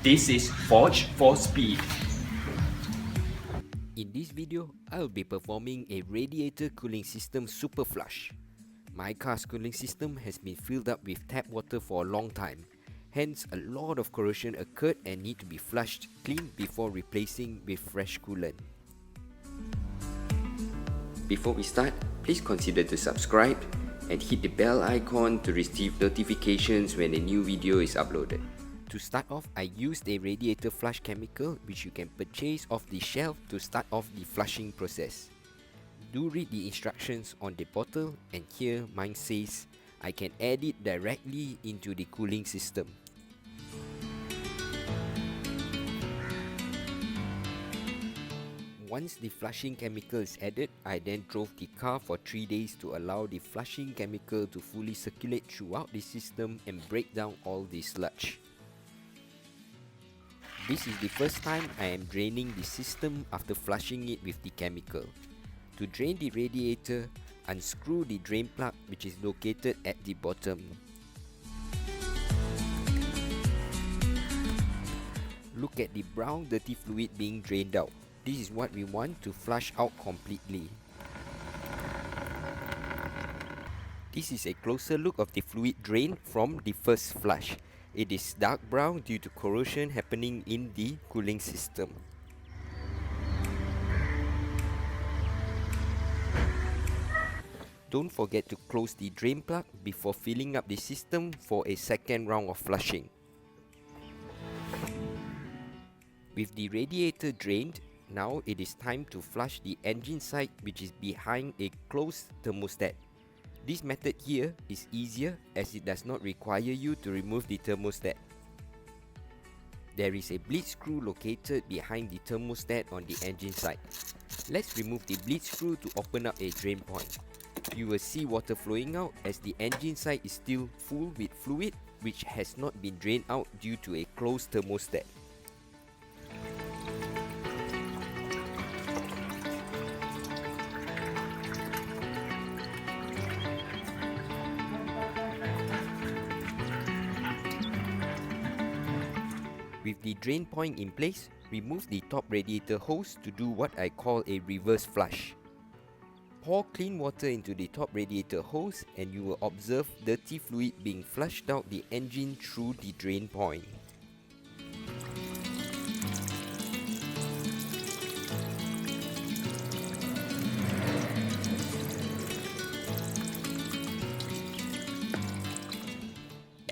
This is Forge for Speed. In this video, I'll be performing a radiator cooling system super flush. My car's cooling system has been filled up with tap water for a long time. Hence, a lot of corrosion occurred and need to be flushed clean before replacing with fresh coolant. Before we start, please consider to subscribe and hit the bell icon to receive notifications when a new video is uploaded. To start off, I used a radiator flush chemical which you can purchase off the shelf to start off the flushing process. Do read the instructions on the bottle, and here mine says I can add it directly into the cooling system. Once the flushing chemical is added, I then drove the car for 3 days to allow the flushing chemical to fully circulate throughout the system and break down all the sludge. This is the first time I am draining the system after flushing it with the chemical. To drain the radiator, unscrew the drain plug which is located at the bottom. Look at the brown dirty fluid being drained out. This is what we want to flush out completely. This is a closer look of the fluid drained from the first flush. It is dark brown due to corrosion happening in the cooling system. Don't forget to close the drain plug before filling up the system for a second round of flushing. With the radiator drained, now it is time to flush the engine side which is behind a closed thermostat. This method here is easier as it does not require you to remove the thermostat. There is a bleed screw located behind the thermostat on the engine side. Let's remove the bleed screw to open up a drain point. You will see water flowing out as the engine side is still full with fluid which has not been drained out due to a closed thermostat. With the drain point in place, remove the top radiator hose to do what I call a reverse flush. Pour clean water into the top radiator hose and you will observe dirty fluid being flushed out the engine through the drain point.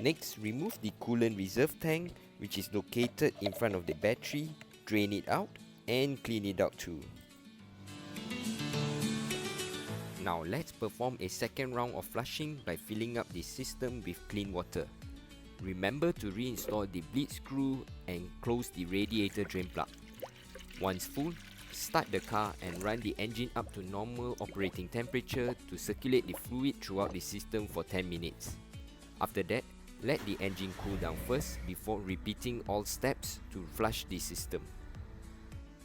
Next, remove the coolant reserve tank which is located in front of the battery, drain it out and clean it out too. Now let's perform a second round of flushing by filling up the system with clean water. Remember to reinstall the bleed screw and close the radiator drain plug. Once full, start the car and run the engine up to normal operating temperature to circulate the fluid throughout the system for 10 minutes. After that, let the engine cool down first before repeating all steps to flush the system.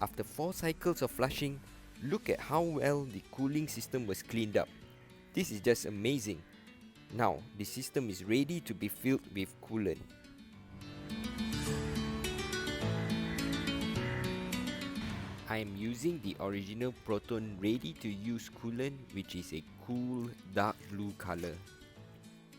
After 4 cycles of flushing, look at how well the cooling system was cleaned up. This is just amazing. Now, the system is ready to be filled with coolant. I am using the original Proton ready-to-use coolant which is a cool dark blue color.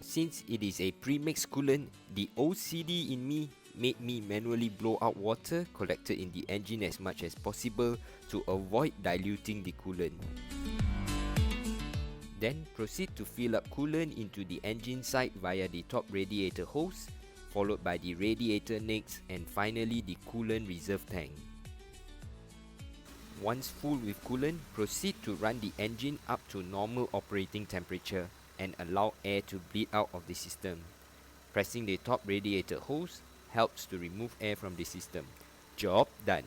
Since it is a pre-mixed coolant, the OCD in me made me manually blow out water collected in the engine as much as possible to avoid diluting the coolant. Then proceed to fill up coolant into the engine side via the top radiator hose, followed by the radiator necks and finally the coolant reserve tank. Once full with coolant, proceed to run the engine up to normal operating temperature and allow air to bleed out of the system. Pressing the top radiator hose helps to remove air from the system. Job done.